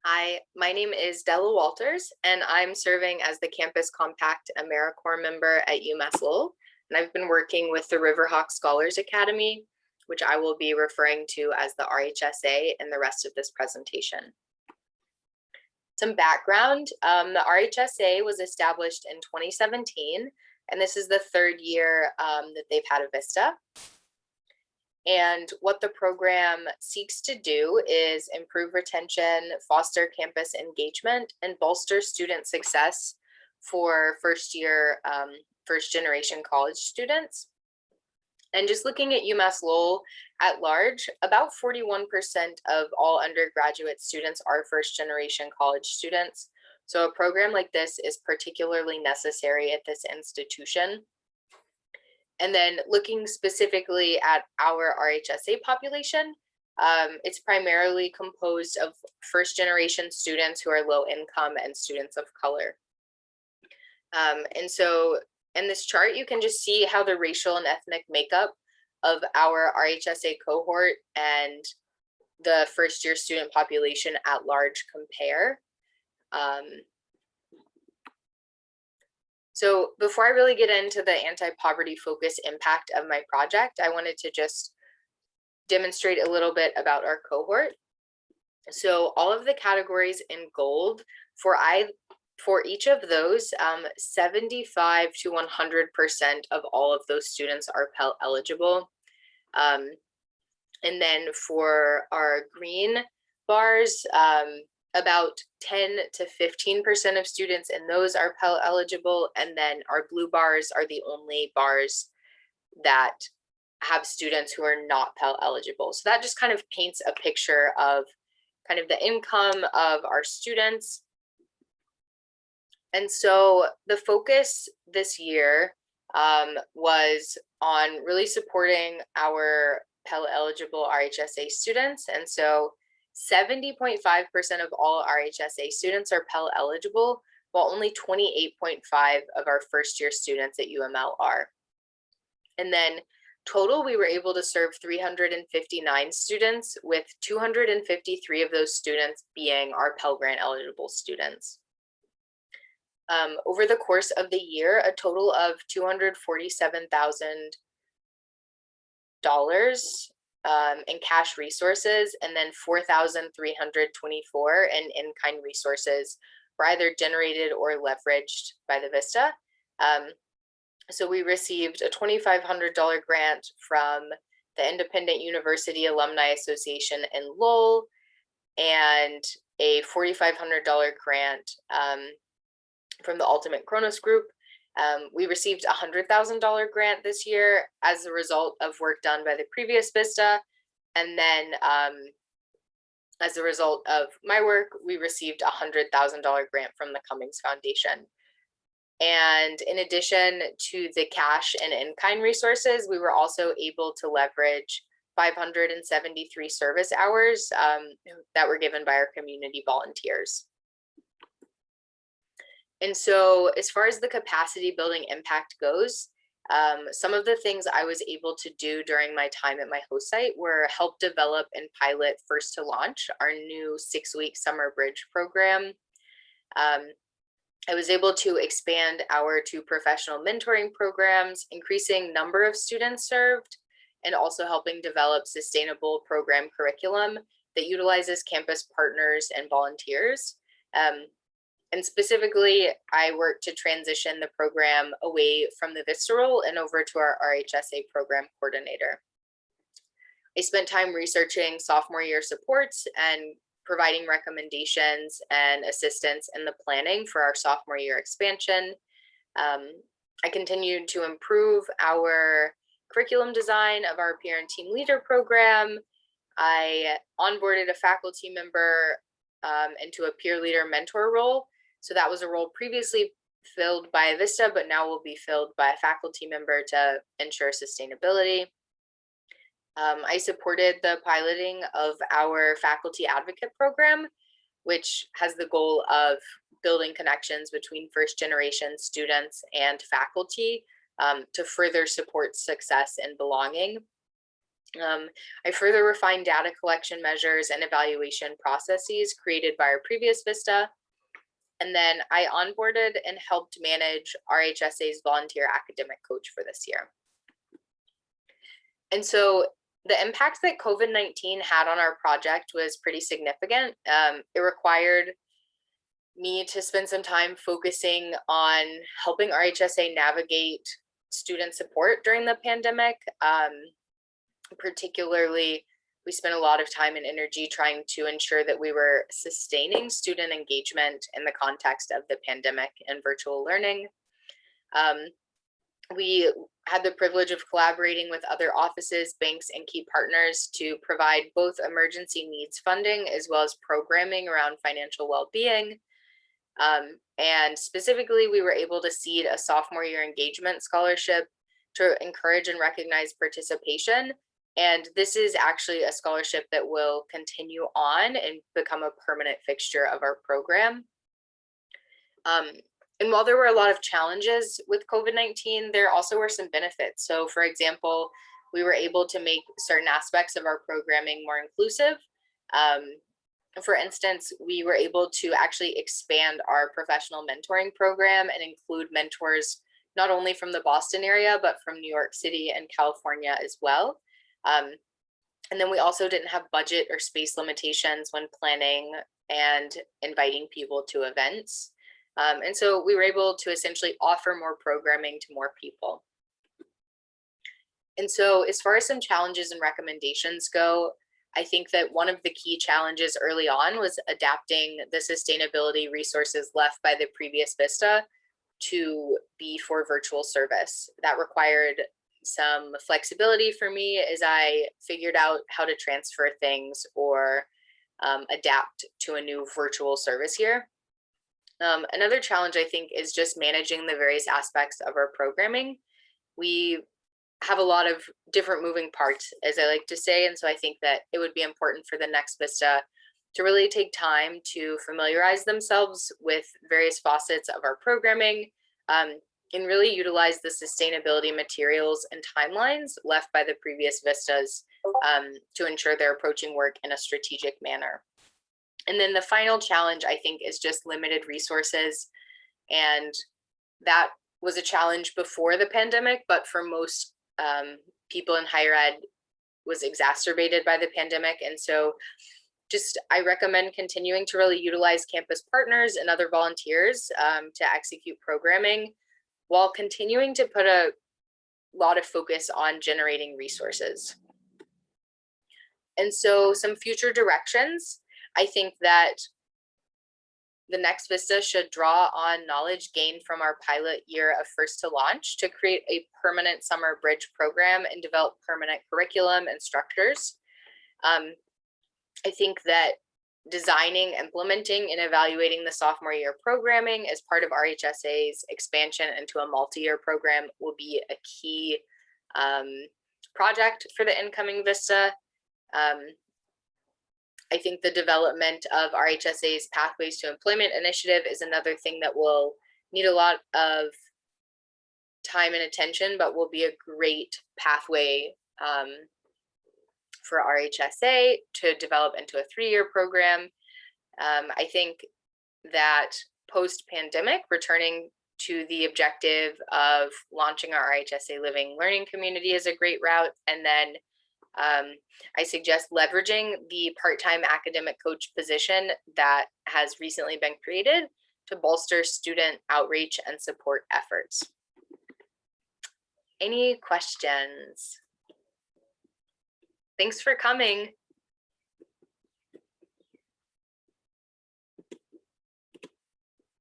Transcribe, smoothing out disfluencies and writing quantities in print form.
Hi, my name is Della Walters, and I'm serving as the Campus Compact AmeriCorps member at UMass Lowell. And I've been working with the Riverhawk Scholars Academy, which I will be referring to as the RHSA in the rest of this presentation. Some background, the RHSA was established in 2017, and this is the third year that they've had a VISTA. And what the program seeks to do is improve retention, foster campus engagement, and bolster student success for first generation college students. And just looking at UMass Lowell at large, about 41% of all undergraduate students are first generation college students. So a program like this is particularly necessary at this institution. And then looking specifically at our RHSA population, it's primarily composed of first generation students who are low income and students of color. And so in this chart, you can just see how the racial and ethnic makeup of our RHSA cohort and the first year student population at large compare. So before I really get into the anti-poverty focus impact of my project, I wanted to just demonstrate a little bit about our cohort. So all of the categories in gold, for each of those, 75 to 100% of all of those students are Pell eligible. And then for our green bars, about 10 to 15% of students in those are Pell eligible, and then our blue bars are the only bars that have students who are not Pell eligible. So that just kind of paints a picture of kind of the income of our students. And so the focus this year was on really supporting our Pell eligible RHSA students. And so 70.5% of all RHSA students are Pell eligible, while only 28.5% of our first year students at UML are. And then total, we were able to serve 359 students, with 253 of those students being our Pell Grant eligible students. Over the course of the year, a total of $247,000 in cash resources, and then 4,324 in-kind resources were either generated or leveraged by the VISTA. So we received a $2,500 grant from the Independent University Alumni Association in Lowell, and a $4,500 grant from the Ultimate Kronos Group. We received a $100,000 grant this year as a result of work done by the previous VISTA. And then as a result of my work, we received a $100,000 grant from the Cummings Foundation. And in addition to the cash and in-kind resources, we were also able to leverage 573 service hours that were given by our community volunteers. And so as far as the capacity building impact goes, some of the things I was able to do during my time at my host site were help develop and pilot First to Launch, our new 6-week summer bridge program. I was able to expand our 2 professional mentoring programs, increasing number of students served, and also helping develop sustainable program curriculum that utilizes campus partners and volunteers. And specifically, I worked to transition the program away from the VISTA role and over to our RHSA program coordinator. I spent time researching sophomore year supports and providing recommendations and assistance in the planning for our sophomore year expansion. I continued to improve our curriculum design of our peer and team leader program. I onboarded a faculty member into a peer leader mentor role. So that was a role previously filled by a VISTA, but now will be filled by a faculty member to ensure sustainability. I supported the piloting of our faculty advocate program, which has the goal of building connections between first generation students and faculty to further support success and belonging. I further refined data collection measures and evaluation processes created by our previous Vista. And then I onboarded and helped manage RHSA's volunteer academic coach for this year. And so the impact that COVID-19 had on our project was pretty significant. It required me to spend some time focusing on helping RHSA navigate student support during the pandemic. Particularly, we spent a lot of time and energy trying to ensure that we were sustaining student engagement in the context of the pandemic and virtual learning. We had the privilege of collaborating with other offices, banks, and key partners to provide both emergency needs funding as well as programming around financial well-being. And specifically, we were able to seed a sophomore year engagement scholarship to encourage and recognize participation. And this is actually a scholarship that will continue on and become a permanent fixture of our program. And while there were a lot of challenges with COVID-19, there also were some benefits. So for example, we were able to make certain aspects of our programming more inclusive. For instance, we were able to actually expand our professional mentoring program and include mentors not only from the Boston area, but from New York City and California as well. And then we also didn't have budget or space limitations when planning and inviting people to events. And so we were able to essentially offer more programming to more people. And so as far as some challenges and recommendations go, I think that one of the key challenges early on was adapting the sustainability resources left by the previous Vista to be for virtual service. That required some flexibility for me as I figured out how to transfer things or adapt to a new virtual service here. Another challenge, I think, is just managing the various aspects of our programming. We have a lot of different moving parts, as I like to say, and so I think that it would be important for the next Vista to really take time to familiarize themselves with various facets of our programming, and really utilize the sustainability materials and timelines left by the previous Vistas to ensure they're approaching work in a strategic manner. And then the final challenge, I think, is just limited resources. And that was a challenge before the pandemic, but for most people in higher ed was exacerbated by the pandemic. And so I recommend continuing to really utilize campus partners and other volunteers to execute programming while continuing to put a lot of focus on generating resources. And so some future directions, I think that the next Vista should draw on knowledge gained from our pilot year of First to Launch to create a permanent summer bridge program and develop permanent curriculum and structures. I think that designing, implementing, and evaluating the sophomore year programming as part of RHSA's expansion into a multi-year program will be a key project for the incoming Vista. I think the development of RHSA's Pathways to Employment initiative is another thing that will need a lot of time and attention, but will be a great pathway for RHSA to develop into a 3-year program. I think that post-pandemic, returning to the objective of launching our RHSA Living Learning Community is a great route. And then I suggest leveraging the part-time academic coach position that has recently been created to bolster student outreach and support efforts. Any questions? Thanks for coming.